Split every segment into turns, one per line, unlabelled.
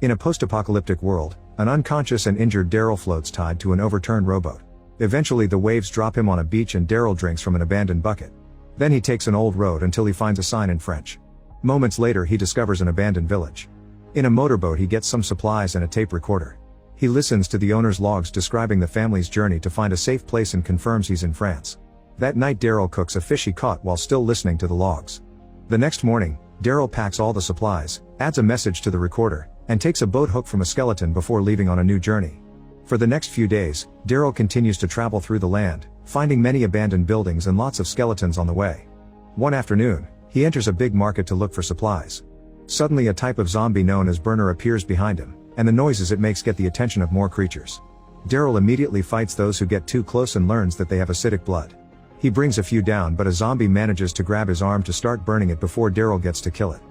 In a post-apocalyptic world, an unconscious and injured Daryl floats tied to an overturned rowboat. Eventually the waves drop him on a beach and Daryl drinks from an abandoned bucket. Then he takes an old road until he finds a sign in French. Moments later he discovers an abandoned village. In a motorboat he gets some supplies and a tape recorder. He listens to the owner's logs describing the family's journey to find a safe place and confirms he's in France. That night Daryl cooks a fish he caught while still listening to the logs. The next morning, Daryl packs all the supplies, adds a message to the recorder, and takes a boat hook from a skeleton before leaving on a new journey. For the next few days, Daryl continues to travel through the land, finding many abandoned buildings and lots of skeletons on the way. One afternoon, he enters a big market to look for supplies. Suddenly a type of zombie known as Burner appears behind him, and the noises it makes get the attention of more creatures. Daryl immediately fights those who get too close and learns that they have acidic blood. He brings a few down but a zombie manages to grab his arm to start burning it before Daryl gets to kill it.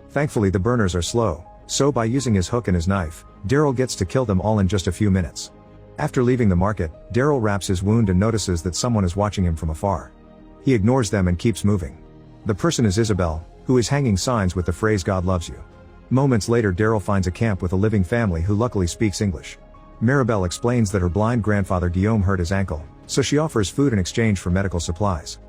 Thankfully the burners are slow, so by using his hook and his knife, Daryl gets to kill them all in just a few minutes. After leaving the market, Daryl wraps his wound and notices that someone is watching him from afar. He ignores them and keeps moving. The person is Isabel, who is hanging signs with the phrase "God loves you." Moments later Daryl finds a camp with a living family who luckily speaks English. Maribel explains that her blind grandfather Guillaume hurt his ankle, so she offers food in exchange for medical supplies.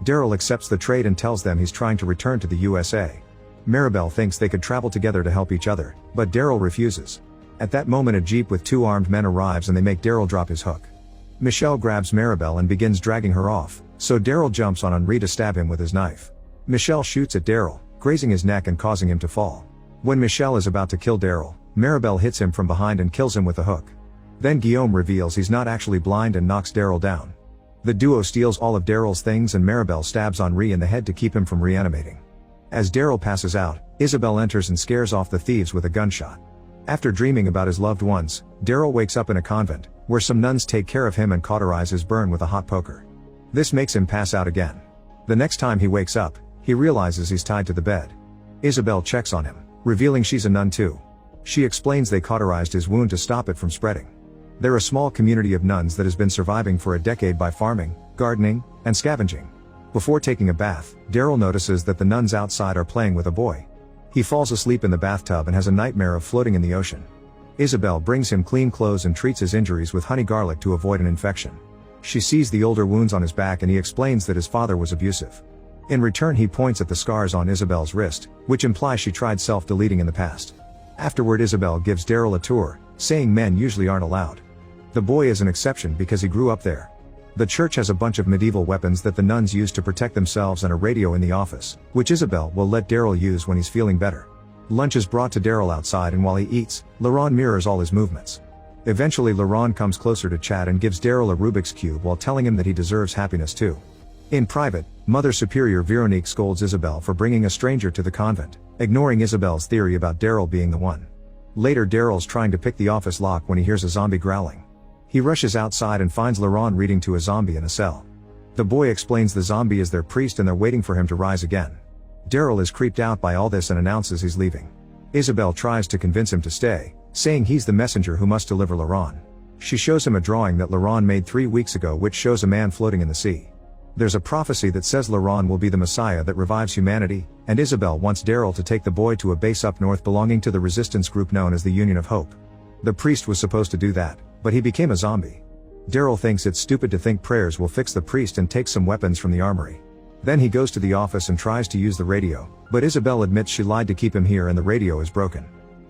Daryl accepts the trade and tells them he's trying to return to the USA. Maribel thinks they could travel together to help each other, but Daryl refuses. At that moment a jeep with two armed men arrives and they make Daryl drop his hook. Michelle grabs Maribel and begins dragging her off, so Daryl jumps on Henri to stab him with his knife. Michelle shoots at Daryl, grazing his neck and causing him to fall. When Michelle is about to kill Daryl, Maribel hits him from behind and kills him with a hook. Then Guillaume reveals he's not actually blind and knocks Daryl down. The duo steals all of Daryl's things and Maribel stabs Henri in the head to keep him from reanimating. As Daryl passes out, Isabel enters and scares off the thieves with a gunshot. After dreaming about his loved ones, Daryl wakes up in a convent, where some nuns take care of him and cauterize his burn with a hot poker. This makes him pass out again. The next time he wakes up, he realizes he's tied to the bed. Isabel checks on him, revealing she's a nun too. She explains they cauterized his wound to stop it from spreading. They're a small community of nuns that has been surviving for a decade by farming, gardening, and scavenging. Before taking a bath, Daryl notices that the nuns outside are playing with a boy. He falls asleep in the bathtub and has a nightmare of floating in the ocean. Isabel brings him clean clothes and treats his injuries with honey garlic to avoid an infection. She sees the older wounds on his back and he explains that his father was abusive. In return he points at the scars on Isabel's wrist, which implies she tried self-deleting in the past. Afterward Isabel gives Daryl a tour, saying men usually aren't allowed. The boy is an exception because he grew up there. The church has a bunch of medieval weapons that the nuns use to protect themselves and a radio in the office, which Isabel will let Daryl use when he's feeling better. Lunch is brought to Daryl outside and while he eats, Laurent mirrors all his movements. Eventually Laurent comes closer to chat and gives Daryl a Rubik's Cube while telling him that he deserves happiness too. In private, Mother Superior Veronique scolds Isabel for bringing a stranger to the convent, ignoring Isabel's theory about Daryl being the one. Later Daryl's trying to pick the office lock when he hears a zombie growling. He rushes outside and finds Laurent reading to a zombie in a cell. The boy explains the zombie is their priest and they're waiting for him to rise again. Daryl is creeped out by all this and announces he's leaving. Isabel tries to convince him to stay, saying he's the messenger who must deliver Laurent. She shows him a drawing that Laurent made 3 weeks ago which shows a man floating in the sea. There's a prophecy that says Laurent will be the Messiah that revives humanity, and Isabel wants Daryl to take the boy to a base up north belonging to the resistance group known as the Union of Hope. The priest was supposed to do that, but he became a zombie. Daryl thinks it's stupid to think prayers will fix the priest and takes some weapons from the armory. Then he goes to the office and tries to use the radio, but Isabel admits she lied to keep him here and the radio is broken.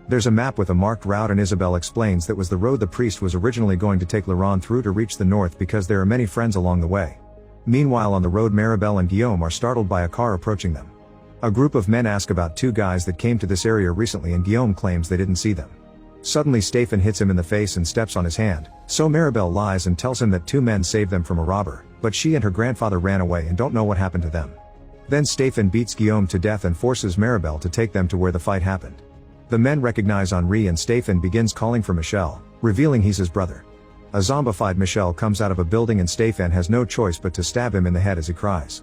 There's a map with a marked route and Isabel explains that was the road the priest was originally going to take Laurent through to reach the north because there are many friends along the way. Meanwhile on the road Maribel and Guillaume are startled by a car approaching them. A group of men ask about 2 guys that came to this area recently and Guillaume claims they didn't see them. Suddenly Stephen hits him in the face and steps on his hand, so Maribel lies and tells him that 2 men saved them from a robber, but she and her grandfather ran away and don't know what happened to them. Then Stephen beats Guillaume to death and forces Maribel to take them to where the fight happened. The men recognize Henri and Stephen begins calling for Michel, revealing he's his brother. A zombified Michel comes out of a building and Stephen has no choice but to stab him in the head as he cries.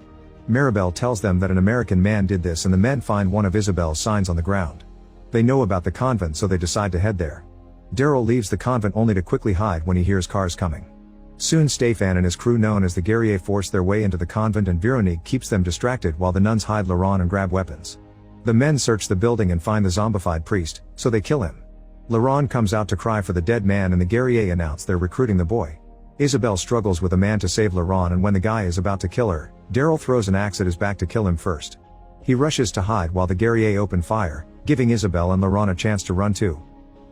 Maribel tells them that an American man did this and the men find one of Isabel's signs on the ground. They know about the convent so they decide to head there. Daryl leaves the convent only to quickly hide when he hears cars coming. Soon Stefan and his crew known as the Guerrier force their way into the convent and Veronique keeps them distracted while the nuns hide Laurent and grab weapons. The men search the building and find the zombified priest, so they kill him. Laurent comes out to cry for the dead man and the guerrier announce they're recruiting the boy. Isabelle struggles with a man to save Laurent, and when the guy is about to kill her, Daryl throws an axe at his back to kill him first. He rushes to hide while the guerrier open fire, giving Isabelle and Laurent a chance to run too.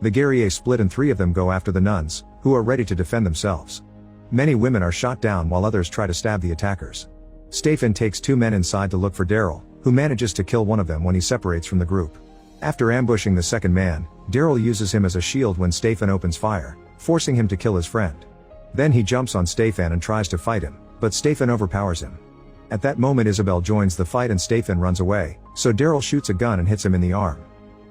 The guerrier split and 3 of them go after the nuns, who are ready to defend themselves. Many women are shot down while others try to stab the attackers. Stephen takes 2 men inside to look for Daryl, who manages to kill one of them when he separates from the group. After ambushing the second man, Daryl uses him as a shield when Stephen opens fire, forcing him to kill his friend. Then he jumps on Stephen and tries to fight him, but Stephen overpowers him. At that moment Isabelle joins the fight and Stephen runs away, so Daryl shoots a gun and hits him in the arm.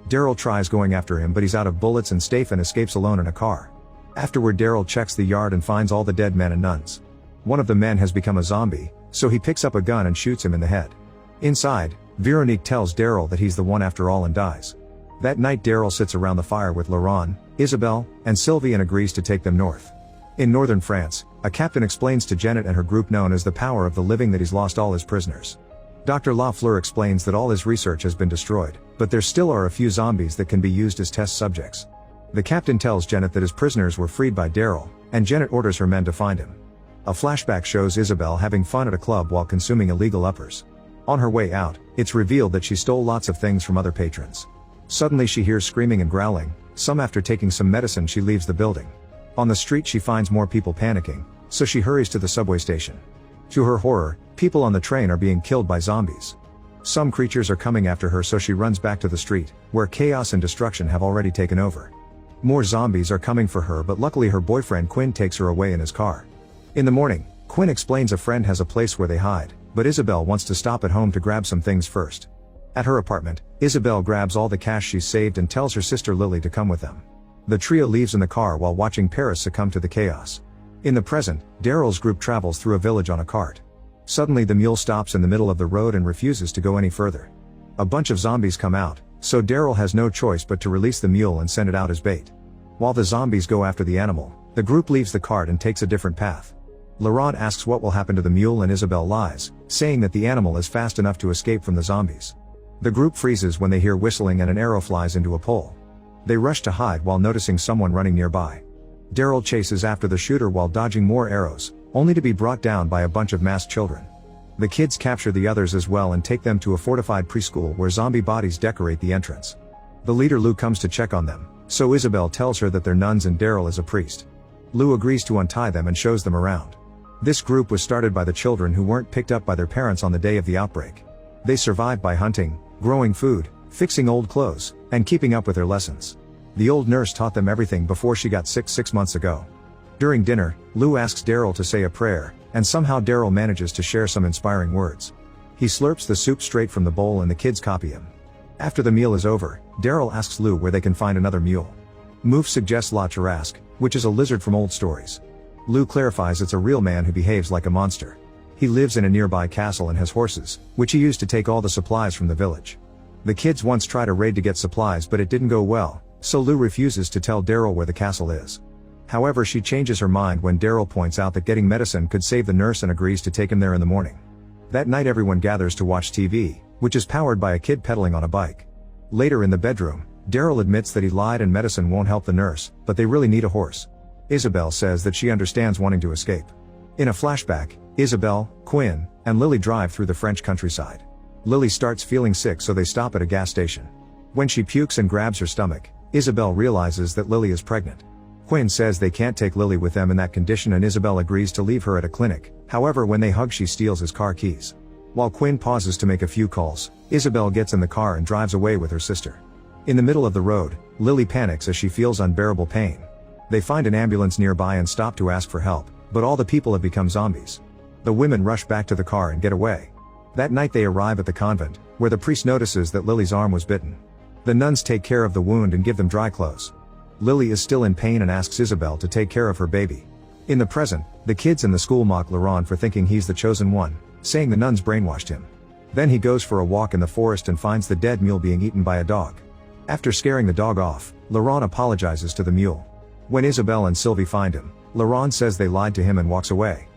Daryl tries going after him but he's out of bullets and Stephen escapes alone in a car. Afterward Daryl checks the yard and finds all the dead men and nuns. One of the men has become a zombie, so he picks up a gun and shoots him in the head. Inside, Veronique tells Daryl that he's the one after all and dies. That night Daryl sits around the fire with Laurent, Isabelle, and Sylvie and agrees to take them north. In northern France, a captain explains to Janet and her group known as the Power of the Living that he's lost all his prisoners. Dr. Lafleur explains that all his research has been destroyed, but there still are a few zombies that can be used as test subjects. The captain tells Janet that his prisoners were freed by Daryl, and Janet orders her men to find him. A flashback shows Isabelle having fun at a club while consuming illegal uppers. On her way out, it's revealed that she stole lots of things from other patrons. Suddenly she hears screaming and growling, some after taking some medicine she leaves the building. On the street she finds more people panicking, so she hurries to the subway station. To her horror, people on the train are being killed by zombies. Some creatures are coming after her so she runs back to the street, where chaos and destruction have already taken over. More zombies are coming for her but luckily her boyfriend Quinn takes her away in his car. In the morning, Quinn explains a friend has a place where they hide, but Isabelle wants to stop at home to grab some things first. At her apartment, Isabelle grabs all the cash she's saved and tells her sister Lily to come with them. The trio leaves in the car while watching Paris succumb to the chaos. In the present, Daryl's group travels through a village on a cart. Suddenly the mule stops in the middle of the road and refuses to go any further. A bunch of zombies come out, so Daryl has no choice but to release the mule and send it out as bait. While the zombies go after the animal, the group leaves the cart and takes a different path. Laurent asks what will happen to the mule and Isabelle lies, saying that the animal is fast enough to escape from the zombies. The group freezes when they hear whistling and an arrow flies into a pole. They rush to hide while noticing someone running nearby. Daryl chases after the shooter while dodging more arrows, only to be brought down by a bunch of masked children. The kids capture the others as well and take them to a fortified preschool where zombie bodies decorate the entrance. The leader Lou comes to check on them, so Isabelle tells her that they're nuns and Daryl is a priest. Lou agrees to untie them and shows them around. This group was started by the children who weren't picked up by their parents on the day of the outbreak. They survived by hunting, growing food, fixing old clothes, and keeping up with their lessons. The old nurse taught them everything before she got sick 6 months ago. During dinner, Lou asks Daryl to say a prayer, and somehow Daryl manages to share some inspiring words. He slurps the soup straight from the bowl and the kids copy him. After the meal is over, Daryl asks Lou where they can find another mule. Mouf suggests La Tarasque, which is a lizard from old stories. Lou clarifies it's a real man who behaves like a monster. He lives in a nearby castle and has horses, which he used to take all the supplies from the village. The kids once tried a raid to get supplies but it didn't go well, so Lou refuses to tell Daryl where the castle is. However, she changes her mind when Daryl points out that getting medicine could save the nurse and agrees to take him there in the morning. That night everyone gathers to watch TV, which is powered by a kid pedaling on a bike. Later in the bedroom, Daryl admits that he lied and medicine won't help the nurse, but they really need a horse. Isabelle says that she understands wanting to escape. In a flashback, Isabelle, Quinn, and Lily drive through the French countryside. Lily starts feeling sick so they stop at a gas station. When she pukes and grabs her stomach, Isabelle realizes that Lily is pregnant. Quinn says they can't take Lily with them in that condition and Isabelle agrees to leave her at a clinic, however when they hug she steals his car keys. While Quinn pauses to make a few calls, Isabelle gets in the car and drives away with her sister. In the middle of the road, Lily panics as she feels unbearable pain. They find an ambulance nearby and stop to ask for help, but all the people have become zombies. The women rush back to the car and get away. That night they arrive at the convent, where the priest notices that Lily's arm was bitten. The nuns take care of the wound and give them dry clothes. Lily is still in pain and asks Isabelle to take care of her baby. In the present, the kids in the school mock Laurent for thinking he's the chosen one, saying the nuns brainwashed him. Then he goes for a walk in the forest and finds the dead mule being eaten by a dog. After scaring the dog off, Laurent apologizes to the mule. When Isabelle and Sylvie find him, Laurent says they lied to him and walks away.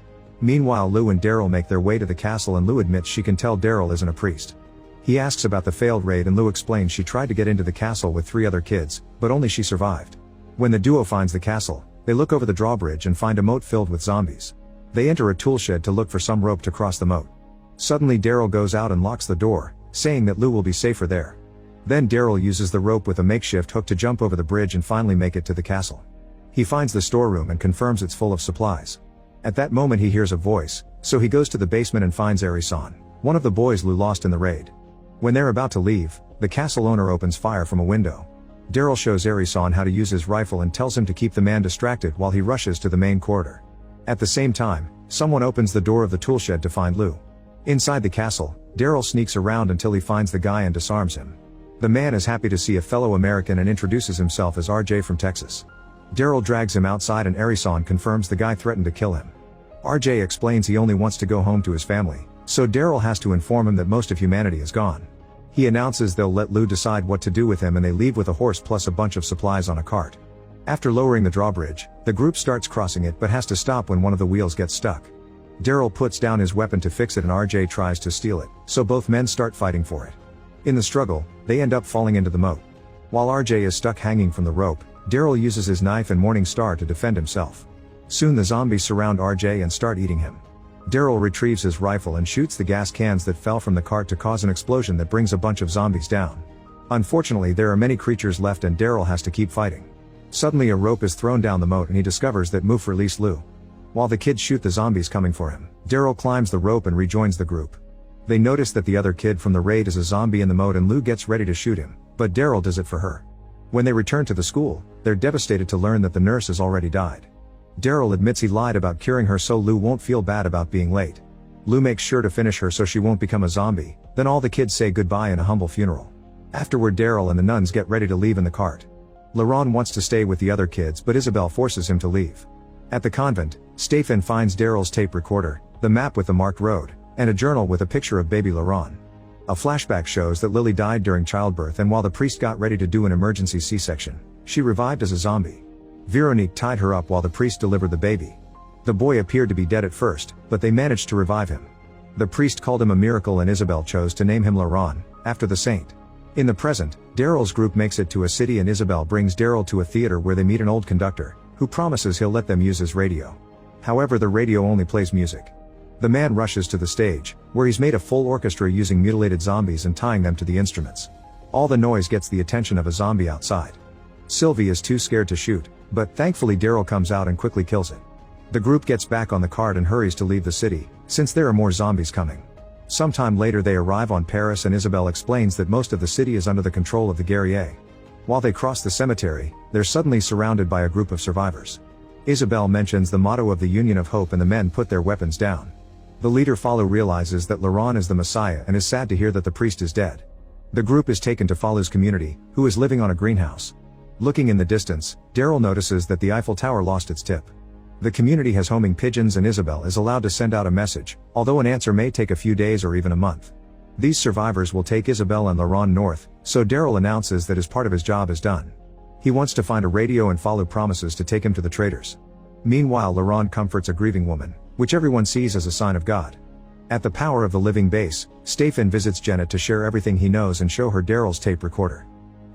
Meanwhile Lou and Daryl make their way to the castle and Lou admits she can tell Daryl isn't a priest. He asks about the failed raid and Lou explains she tried to get into the castle with 3 other kids, but only she survived. When the duo finds the castle, they look over the drawbridge and find a moat filled with zombies. They enter a tool shed to look for some rope to cross the moat. Suddenly Daryl goes out and locks the door, saying that Lou will be safer there. Then Daryl uses the rope with a makeshift hook to jump over the bridge and finally make it to the castle. He finds the storeroom and confirms it's full of supplies. At that moment he hears a voice, so he goes to the basement and finds Ari-san, one of the boys Lou lost in the raid. When they're about to leave, the castle owner opens fire from a window. Daryl shows Ari-san how to use his rifle and tells him to keep the man distracted while he rushes to the main corridor. At the same time, someone opens the door of the tool shed to find Lou. Inside the castle, Daryl sneaks around until he finds the guy and disarms him. The man is happy to see a fellow American and introduces himself as RJ from Texas. Daryl drags him outside and Ari-san confirms the guy threatened to kill him. RJ explains he only wants to go home to his family, so Daryl has to inform him that most of humanity is gone. He announces they'll let Lou decide what to do with him and they leave with a horse plus a bunch of supplies on a cart. After lowering the drawbridge, the group starts crossing it but has to stop when one of the wheels gets stuck. Daryl puts down his weapon to fix it and RJ tries to steal it, so both men start fighting for it. In the struggle, they end up falling into the moat. While RJ is stuck hanging from the rope, Daryl uses his knife and Morning Star to defend himself. Soon the zombies surround RJ and start eating him. Daryl retrieves his rifle and shoots the gas cans that fell from the cart to cause an explosion that brings a bunch of zombies down. Unfortunately there are many creatures left and Daryl has to keep fighting. Suddenly a rope is thrown down the moat and he discovers that Moof released Lou. While the kids shoot the zombies coming for him, Daryl climbs the rope and rejoins the group. They notice that the other kid from the raid is a zombie in the moat and Lou gets ready to shoot him, but Daryl does it for her. When they return to the school, they're devastated to learn that the nurse has already died. Daryl admits he lied about curing her so Lou won't feel bad about being late. Lou makes sure to finish her so she won't become a zombie, then all the kids say goodbye in a humble funeral. Afterward Daryl and the nuns get ready to leave in the cart. Laurent wants to stay with the other kids but Isabel forces him to leave. At the convent, Stefan finds Daryl's tape recorder, the map with the marked road, and a journal with a picture of baby Laurent. A flashback shows that Lily died during childbirth and while the priest got ready to do an emergency C-section, she revived as a zombie. Veronique tied her up while the priest delivered the baby. The boy appeared to be dead at first, but they managed to revive him. The priest called him a miracle and Isabel chose to name him Laurent, after the saint. In the present, Daryl's group makes it to a city and Isabel brings Daryl to a theater where they meet an old conductor, who promises he'll let them use his radio. However, the radio only plays music. The man rushes to the stage, where he's made a full orchestra using mutilated zombies and tying them to the instruments. All the noise gets the attention of a zombie outside. Sylvie is too scared to shoot, but thankfully Daryl comes out and quickly kills it. The group gets back on the cart and hurries to leave the city, since there are more zombies coming. Sometime later they arrive on Paris and Isabel explains that most of the city is under the control of the guerriers. While they cross the cemetery, they're suddenly surrounded by a group of survivors. Isabel mentions the motto of the Union of Hope and the men put their weapons down. The leader Falu realizes that Laurent is the Messiah and is sad to hear that the priest is dead. The group is taken to Falu's community, who is living on a greenhouse. Looking in the distance, Daryl notices that the Eiffel Tower lost its tip. The community has homing pigeons and Isabel is allowed to send out a message, although an answer may take a few days or even a month. These survivors will take Isabel and Laurent north, so Daryl announces that his part of his job is done. He wants to find a radio and Falu promises to take him to the traders. Meanwhile Laurent comforts a grieving woman, which everyone sees as a sign of God. At the Power of the Living base, Stefan visits Janet to share everything he knows and show her Daryl's tape recorder.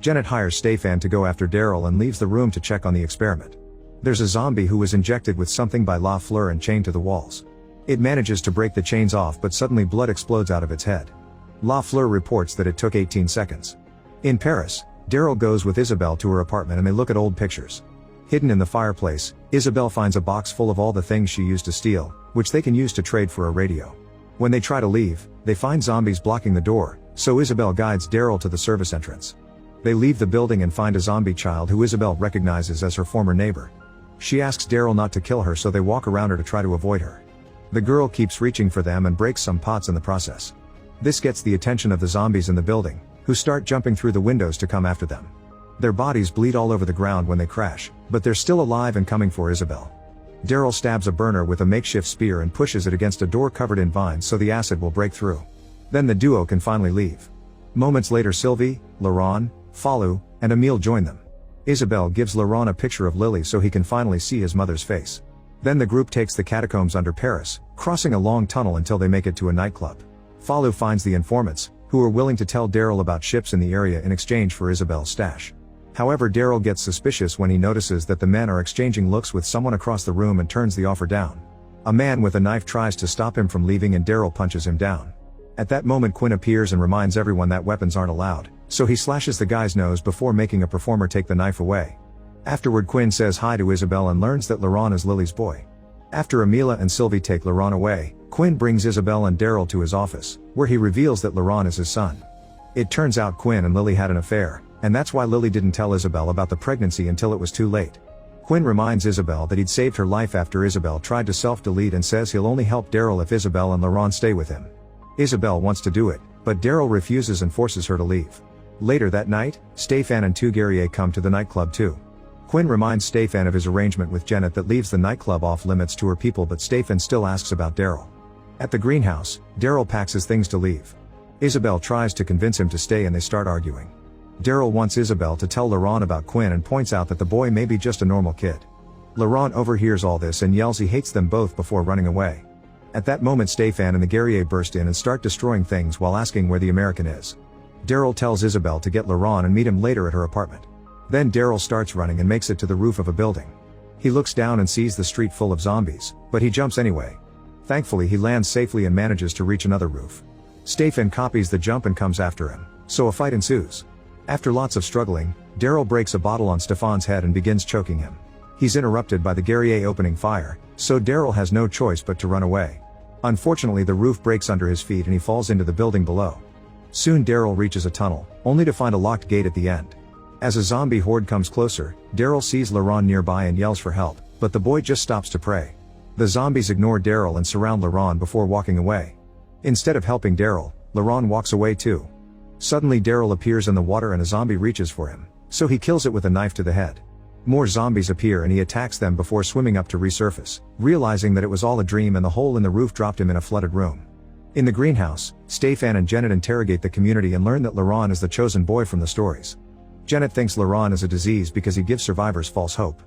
Janet hires Stefan to go after Daryl and leaves the room to check on the experiment. There's a zombie who was injected with something by La Fleur and chained to the walls. It manages to break the chains off but suddenly blood explodes out of its head. La Fleur reports that it took 18 seconds. In Paris, Daryl goes with Isabel to her apartment and they look at old pictures. Hidden in the fireplace, Isabel finds a box full of all the things she used to steal, which they can use to trade for a radio. When they try to leave, they find zombies blocking the door, so Isabel guides Daryl to the service entrance. They leave the building and find a zombie child who Isabel recognizes as her former neighbor. She asks Daryl not to kill her so they walk around her to try to avoid her. The girl keeps reaching for them and breaks some pots in the process. This gets the attention of the zombies in the building, who start jumping through the windows to come after them. Their bodies bleed all over the ground when they crash, but they're still alive and coming for Isabel. Daryl stabs a burner with a makeshift spear and pushes it against a door covered in vines so the acid will break through. Then the duo can finally leave. Moments later Sylvie, Laurent, Falu, and Emile join them. Isabel gives Laurent a picture of Lily so he can finally see his mother's face. Then the group takes the catacombs under Paris, crossing a long tunnel until they make it to a nightclub. Falu finds the informants, who are willing to tell Daryl about ships in the area in exchange for Isabel's stash. However, Daryl gets suspicious when he notices that the men are exchanging looks with someone across the room and turns the offer down. A man with a knife tries to stop him from leaving and Daryl punches him down. At that moment Quinn appears and reminds everyone that weapons aren't allowed, so he slashes the guy's nose before making a performer take the knife away. Afterward Quinn says hi to Isabel and learns that Laurent is Lily's boy. After Amelia and Sylvie take Laurent away, Quinn brings Isabel and Daryl to his office, where he reveals that Laurent is his son. It turns out Quinn and Lily had an affair, and that's why Lily didn't tell Isabel about the pregnancy until it was too late. Quinn reminds Isabel that he'd saved her life after Isabel tried to self-delete and says he'll only help Daryl if Isabel and Laurent stay with him. Isabel wants to do it, but Daryl refuses and forces her to leave. Later that night, Stéphane and two guerriers come to the nightclub too. Quinn reminds Stéphane of his arrangement with Janet that leaves the nightclub off limits to her people, but Stéphane still asks about Daryl. At the greenhouse, Daryl packs his things to leave. Isabel tries to convince him to stay and they start arguing. Daryl wants Isabel to tell Laurent about Quinn and points out that the boy may be just a normal kid. Laurent overhears all this and yells he hates them both before running away. At that moment Stéphane and the guerrier burst in and start destroying things while asking where the American is. Daryl tells Isabel to get Laurent and meet him later at her apartment. Then Daryl starts running and makes it to the roof of a building. He looks down and sees the street full of zombies, but he jumps anyway. Thankfully he lands safely and manages to reach another roof. Stéphane copies the jump and comes after him, so a fight ensues. After lots of struggling, Daryl breaks a bottle on Stéphane's head and begins choking him. He's interrupted by the guerrier opening fire, so Daryl has no choice but to run away. Unfortunately the roof breaks under his feet and he falls into the building below. Soon Daryl reaches a tunnel, only to find a locked gate at the end. As a zombie horde comes closer, Daryl sees Laurent nearby and yells for help, but the boy just stops to pray. The zombies ignore Daryl and surround Laurent before walking away. Instead of helping Daryl, Laurent walks away too. Suddenly Daryl appears in the water and a zombie reaches for him, so he kills it with a knife to the head. More zombies appear and he attacks them before swimming up to resurface, realizing that it was all a dream and the hole in the roof dropped him in a flooded room. In the greenhouse, Stéphane and Janet interrogate the community and learn that Laurent is the chosen boy from the stories. Janet thinks Laurent is a disease because he gives survivors false hope.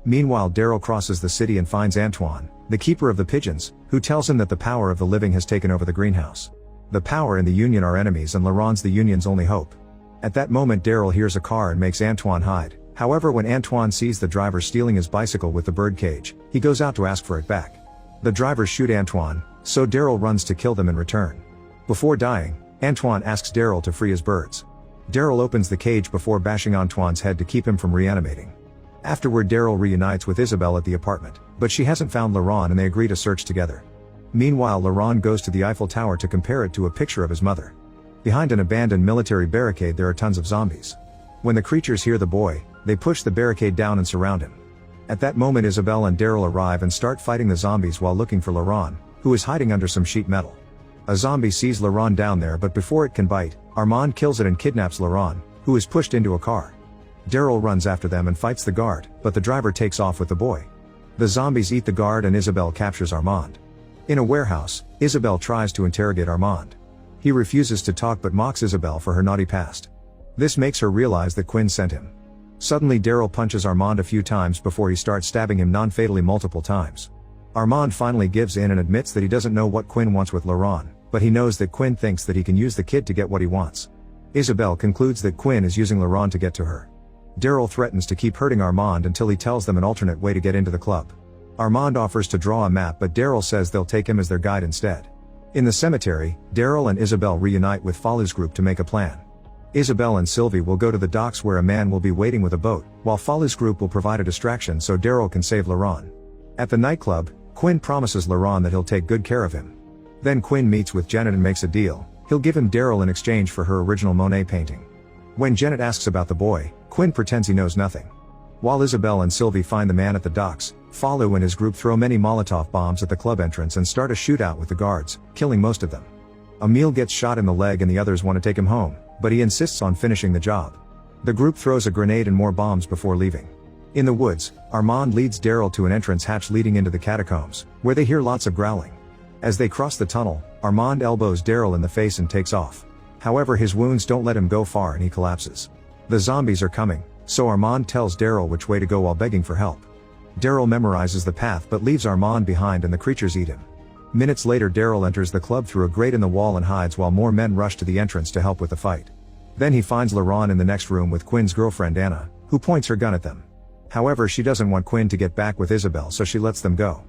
Meanwhile Daryl crosses the city and finds Antoine, the keeper of the pigeons, who tells him that the power of the living has taken over the greenhouse. The power and the Union are enemies and Laurent's the Union's only hope. At that moment Daryl hears a car and makes Antoine hide. However, when Antoine sees the driver stealing his bicycle with the bird cage, he goes out to ask for it back. The drivers shoot Antoine, so Daryl runs to kill them in return. Before dying, Antoine asks Daryl to free his birds. Daryl opens the cage before bashing Antoine's head to keep him from reanimating. Afterward Daryl reunites with Isabel at the apartment, but she hasn't found Laurent and they agree to search together. Meanwhile Laurent goes to the Eiffel Tower to compare it to a picture of his mother. Behind an abandoned military barricade there are tons of zombies. When the creatures hear the boy, they push the barricade down and surround him. At that moment Isabel and Daryl arrive and start fighting the zombies while looking for Laurent, who is hiding under some sheet metal. A zombie sees Laurent down there, but before it can bite, Armand kills it and kidnaps Laurent, who is pushed into a car. Daryl runs after them and fights the guard, but the driver takes off with the boy. The zombies eat the guard and Isabel captures Armand. In a warehouse, Isabel tries to interrogate Armand. He refuses to talk but mocks Isabel for her naughty past. This makes her realize that Quinn sent him. Suddenly Daryl punches Armand a few times before he starts stabbing him non-fatally multiple times. Armand finally gives in and admits that he doesn't know what Quinn wants with Laurent, but he knows that Quinn thinks that he can use the kid to get what he wants. Isabel concludes that Quinn is using Laurent to get to her. Daryl threatens to keep hurting Armand until he tells them an alternate way to get into the club. Armand offers to draw a map but Daryl says they'll take him as their guide instead. In the cemetery, Daryl and Isabel reunite with Falu's group to make a plan. Isabel and Sylvie will go to the docks where a man will be waiting with a boat, while Falu's group will provide a distraction so Daryl can save Laurent. At the nightclub, Quinn promises Laurent that he'll take good care of him. Then Quinn meets with Janet and makes a deal. He'll give him Daryl in exchange for her original Monet painting. When Janet asks about the boy, Quinn pretends he knows nothing. While Isabel and Sylvie find the man at the docks, Falu and his group throw many Molotov bombs at the club entrance and start a shootout with the guards, killing most of them. Emile gets shot in the leg and the others want to take him home, but he insists on finishing the job. The group throws a grenade and more bombs before leaving. In the woods, Armand leads Daryl to an entrance hatch leading into the catacombs, where they hear lots of growling. As they cross the tunnel, Armand elbows Daryl in the face and takes off. However, his wounds don't let him go far and he collapses. The zombies are coming, so Armand tells Daryl which way to go while begging for help. Daryl memorizes the path but leaves Armand behind and the creatures eat him. Minutes later Daryl enters the club through a grate in the wall and hides while more men rush to the entrance to help with the fight. Then he finds Laurent in the next room with Quinn's girlfriend Anna, who points her gun at them. However, she doesn't want Quinn to get back with Isabel, so she lets them go.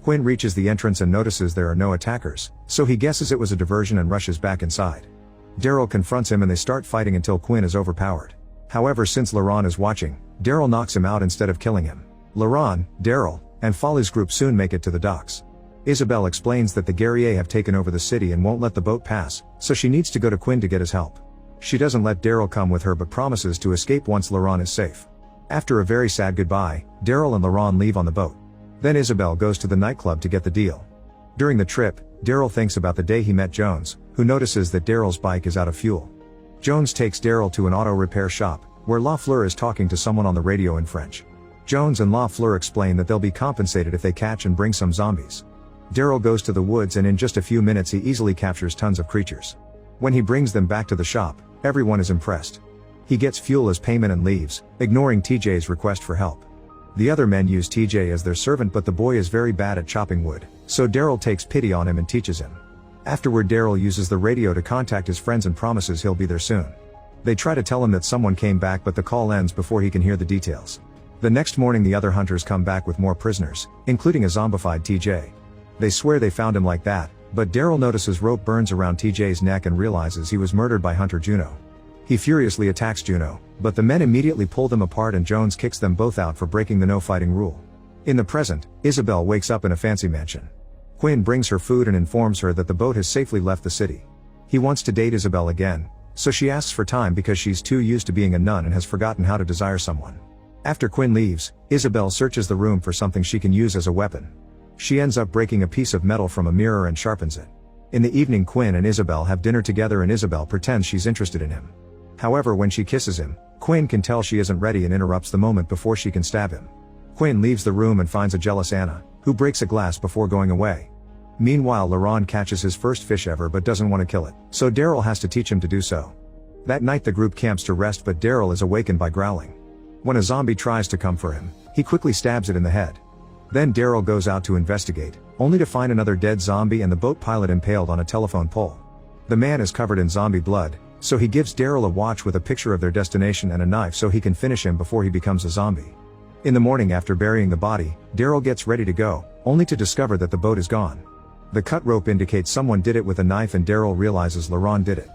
Quinn reaches the entrance and notices there are no attackers, so he guesses it was a diversion and rushes back inside. Daryl confronts him and they start fighting until Quinn is overpowered. However, since Laurent is watching, Daryl knocks him out instead of killing him. Laurent, Daryl, and Folly's group soon make it to the docks. Isabel explains that the guerriers have taken over the city and won't let the boat pass, so she needs to go to Quinn to get his help. She doesn't let Daryl come with her but promises to escape once Laurent is safe. After a very sad goodbye, Daryl and Laurent leave on the boat. Then Isabel goes to the nightclub to get the deal. During the trip, Daryl thinks about the day he met Jones, who notices that Daryl's bike is out of fuel. Jones takes Daryl to an auto repair shop, where La Fleur is talking to someone on the radio in French. Jones and La Fleur explain that they'll be compensated if they catch and bring some zombies. Daryl goes to the woods and in just a few minutes he easily captures tons of creatures. When he brings them back to the shop, everyone is impressed. He gets fuel as payment and leaves, ignoring TJ's request for help. The other men use TJ as their servant, but the boy is very bad at chopping wood, so Daryl takes pity on him and teaches him. Afterward, Daryl uses the radio to contact his friends and promises he'll be there soon. They try to tell him that someone came back, but the call ends before he can hear the details. The next morning the other hunters come back with more prisoners, including a zombified TJ. They swear they found him like that, but Daryl notices rope burns around TJ's neck and realizes he was murdered by Hunter Juno. He furiously attacks Juno, but the men immediately pull them apart and Jones kicks them both out for breaking the no-fighting rule. In the present, Isabel wakes up in a fancy mansion. Quinn brings her food and informs her that the boat has safely left the city. He wants to date Isabel again, so she asks for time because she's too used to being a nun and has forgotten how to desire someone. After Quinn leaves, Isabel searches the room for something she can use as a weapon. She ends up breaking a piece of metal from a mirror and sharpens it. In the evening, Quinn and Isabel have dinner together and Isabel pretends she's interested in him. However, when she kisses him, Quinn can tell she isn't ready and interrupts the moment before she can stab him. Quinn leaves the room and finds a jealous Anna, who breaks a glass before going away. Meanwhile, Laurent catches his first fish ever but doesn't want to kill it, so Daryl has to teach him to do so. That night the group camps to rest, but Daryl is awakened by growling. When a zombie tries to come for him, he quickly stabs it in the head. Then Daryl goes out to investigate, only to find another dead zombie and the boat pilot impaled on a telephone pole. The man is covered in zombie blood, so he gives Daryl a watch with a picture of their destination and a knife so he can finish him before he becomes a zombie. In the morning, after burying the body, Daryl gets ready to go, only to discover that the boat is gone. The cut rope indicates someone did it with a knife and Daryl realizes Laurent did it.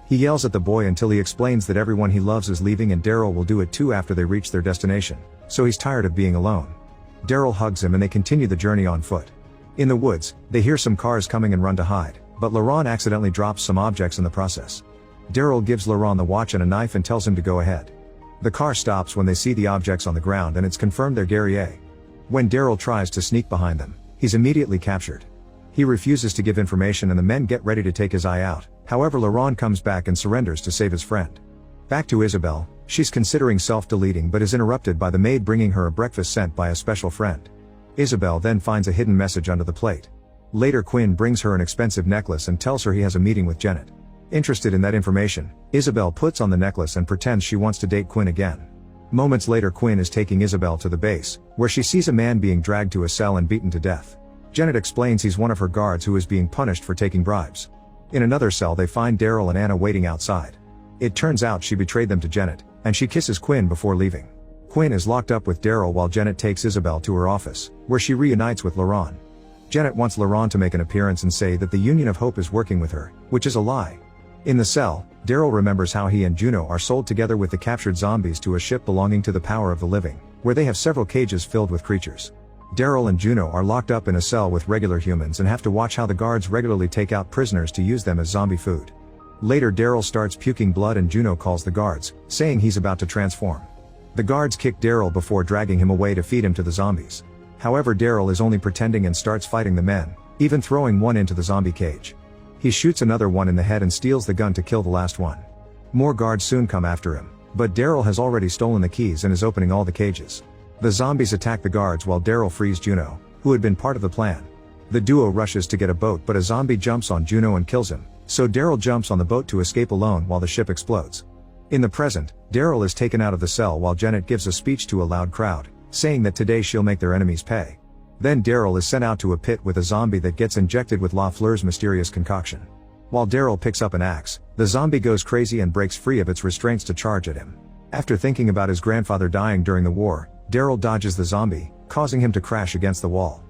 He yells at the boy until he explains that everyone he loves is leaving and Daryl will do it too after they reach their destination, so he's tired of being alone. Daryl hugs him and they continue the journey on foot. In the woods, they hear some cars coming and run to hide, but Laurent accidentally drops some objects in the process. Daryl gives Laurent the watch and a knife and tells him to go ahead. The car stops when they see the objects on the ground and it's confirmed they're guerriers. When Daryl tries to sneak behind them, he's immediately captured. He refuses to give information and the men get ready to take his eye out, however Laurent comes back and surrenders to save his friend. Back to Isabel, she's considering self-deleting but is interrupted by the maid bringing her a breakfast sent by a special friend. Isabel then finds a hidden message under the plate. Later Quinn brings her an expensive necklace and tells her he has a meeting with Janet. Interested in that information, Isabel puts on the necklace and pretends she wants to date Quinn again. Moments later Quinn is taking Isabel to the base, where she sees a man being dragged to a cell and beaten to death. Janet explains he's one of her guards who is being punished for taking bribes. In another cell they find Daryl and Anna waiting outside. It turns out she betrayed them to Janet, and she kisses Quinn before leaving. Quinn is locked up with Daryl while Janet takes Isabel to her office, where she reunites with Laurent. Janet wants Laurent to make an appearance and say that the Union of Hope is working with her, which is a lie. In the cell, Daryl remembers how he and Juno are sold together with the captured zombies to a ship belonging to the Power of the Living, where they have several cages filled with creatures. Daryl and Juno are locked up in a cell with regular humans and have to watch how the guards regularly take out prisoners to use them as zombie food. Later Daryl starts puking blood and Juno calls the guards, saying he's about to transform. The guards kick Daryl before dragging him away to feed him to the zombies. However, Daryl is only pretending and starts fighting the men, even throwing one into the zombie cage. He shoots another one in the head and steals the gun to kill the last one. More guards soon come after him, but Daryl has already stolen the keys and is opening all the cages. The zombies attack the guards while Daryl frees Juno, who had been part of the plan. The duo rushes to get a boat but a zombie jumps on Juno and kills him, so Daryl jumps on the boat to escape alone while the ship explodes. In the present, Daryl is taken out of the cell while Janet gives a speech to a loud crowd, saying that today she'll make their enemies pay. Then Daryl is sent out to a pit with a zombie that gets injected with LaFleur's mysterious concoction. While Daryl picks up an axe, the zombie goes crazy and breaks free of its restraints to charge at him. After thinking about his grandfather dying during the war, Daryl dodges the zombie, causing him to crash against the wall.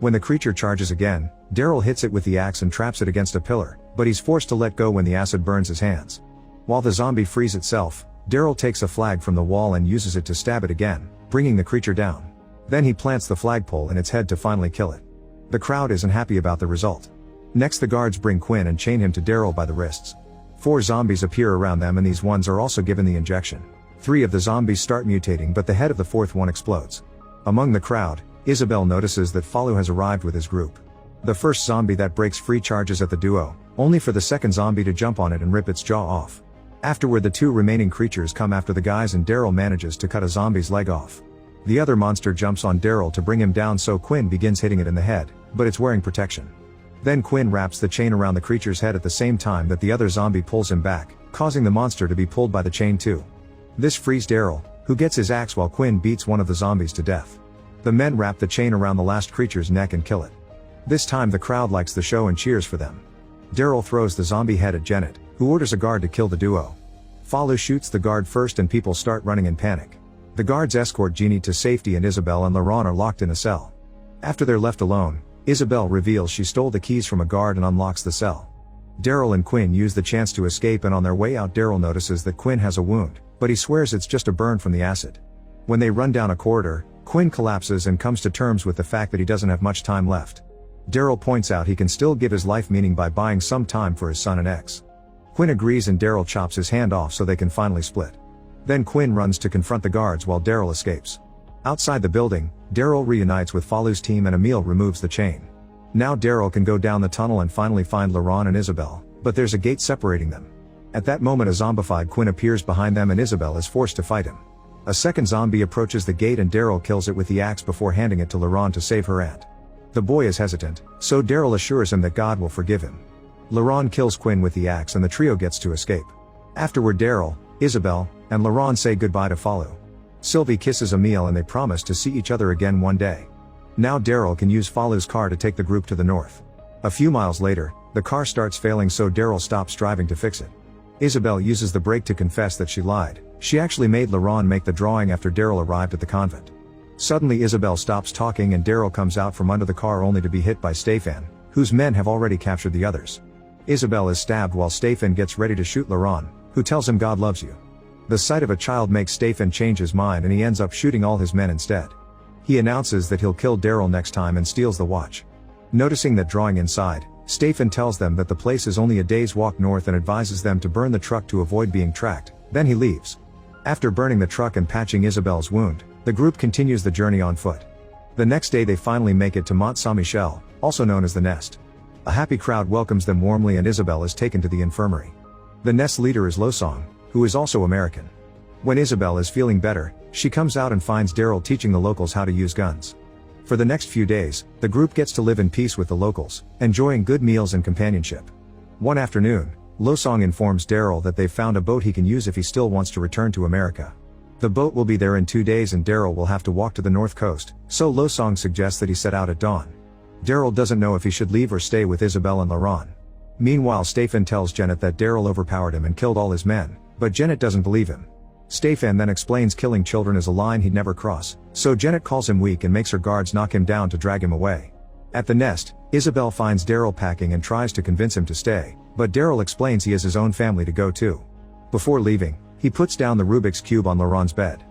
When the creature charges again, Daryl hits it with the axe and traps it against a pillar, but he's forced to let go when the acid burns his hands. While the zombie frees itself, Daryl takes a flag from the wall and uses it to stab it again, bringing the creature down. Then he plants the flagpole in its head to finally kill it. The crowd isn't happy about the result. Next, the guards bring Quinn and chain him to Daryl by the wrists. 4 zombies appear around them, and these ones are also given the injection. 3 of the zombies start mutating, but the head of the 4th one explodes. Among the crowd, Isabel notices that Falu has arrived with his group. The first zombie that breaks free charges at the duo, only for the second zombie to jump on it and rip its jaw off. Afterward, the 2 remaining creatures come after the guys, and Daryl manages to cut a zombie's leg off. The other monster jumps on Daryl to bring him down, so Quinn begins hitting it in the head, but it's wearing protection. Then Quinn wraps the chain around the creature's head at the same time that the other zombie pulls him back, causing the monster to be pulled by the chain too. This frees Daryl, who gets his axe while Quinn beats one of the zombies to death. The men wrap the chain around the last creature's neck and kill it. This time the crowd likes the show and cheers for them. Daryl throws the zombie head at Janet, who orders a guard to kill the duo. Falu shoots the guard first and people start running in panic. The guards escort Jeannie to safety, and Isabel and Laurent are locked in a cell. After they're left alone, Isabel reveals she stole the keys from a guard and unlocks the cell. Daryl and Quinn use the chance to escape, and on their way out Daryl notices that Quinn has a wound, but he swears it's just a burn from the acid. When they run down a corridor, Quinn collapses and comes to terms with the fact that he doesn't have much time left. Daryl points out he can still give his life meaning by buying some time for his son and ex. Quinn agrees, and Daryl chops his hand off so they can finally split. Then Quinn runs to confront the guards while Daryl escapes. Outside the building, Daryl reunites with Falu's team and Emile removes the chain. Now Daryl can go down the tunnel and finally find Laurent and Isabel, but there's a gate separating them. At that moment, a zombified Quinn appears behind them and Isabel is forced to fight him. A second zombie approaches the gate and Daryl kills it with the axe before handing it to Laurent to save her aunt. The boy is hesitant, so Daryl assures him that God will forgive him. Laurent kills Quinn with the axe and the trio gets to escape. Afterward, Daryl, Isabel, and Laurent say goodbye to Falu. Sylvie kisses Emile and they promise to see each other again one day. Now Daryl can use Falu's car to take the group to the north. A few miles later, the car starts failing, so Daryl stops driving to fix it. Isabel uses the brake to confess that she lied. She actually made Laurent make the drawing after Daryl arrived at the convent. Suddenly Isabel stops talking and Daryl comes out from under the car only to be hit by Stefan, whose men have already captured the others. Isabel is stabbed while Stefan gets ready to shoot Laurent, who tells him God loves you. The sight of a child makes Stefan change his mind and he ends up shooting all his men instead. He announces that he'll kill Daryl next time and steals the watch. Noticing that drawing inside, Stefan tells them that the place is only a day's walk north and advises them to burn the truck to avoid being tracked. Then he leaves. After burning the truck and patching Isabel's wound, the group continues the journey on foot. The next day they finally make it to Mont Saint-Michel, also known as the Nest. A happy crowd welcomes them warmly and Isabel is taken to the infirmary. The Nest leader is Losong, who is also American. When Isabel is feeling better, she comes out and finds Daryl teaching the locals how to use guns. For the next few days, the group gets to live in peace with the locals, enjoying good meals and companionship. One afternoon, Losong informs Daryl that they've found a boat he can use if he still wants to return to America. The boat will be there in 2 days and Daryl will have to walk to the north coast, so Losong suggests that he set out at dawn. Daryl doesn't know if he should leave or stay with Isabel and Laurent. Meanwhile, Stefan tells Janet that Daryl overpowered him and killed all his men, but Janet doesn't believe him. Stefan then explains killing children is a line he'd never cross, so Janet calls him weak and makes her guards knock him down to drag him away. At the Nest, Isabel finds Daryl packing and tries to convince him to stay, but Daryl explains he has his own family to go to. Before leaving, he puts down the Rubik's Cube on Laurent's bed.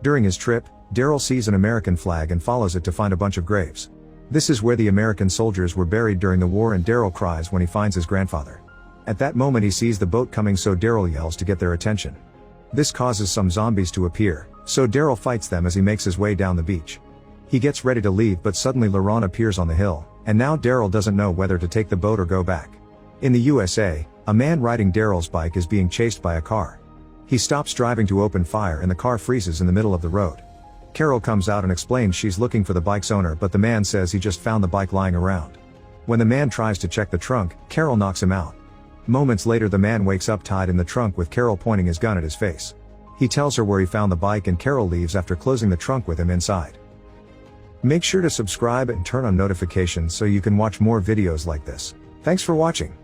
During his trip, Daryl sees an American flag and follows it to find a bunch of graves. This is where the American soldiers were buried during the war and Daryl cries when he finds his grandfather. At that moment he sees the boat coming, so Daryl yells to get their attention. This causes some zombies to appear, so Daryl fights them as he makes his way down the beach. He gets ready to leave, but suddenly Laurent appears on the hill, and now Daryl doesn't know whether to take the boat or go back. In the USA, a man riding Daryl's bike is being chased by a car. He stops driving to open fire and the car freezes in the middle of the road. Carol comes out and explains she's looking for the bike's owner, but the man says he just found the bike lying around. When the man tries to check the trunk, Carol knocks him out. Moments later the man wakes up tied in the trunk with Carol pointing his gun at his face. He tells her where he found the bike and Carol leaves after closing the trunk with him inside. Make sure to subscribe and turn on notifications so you can watch more videos like this. Thanks for watching.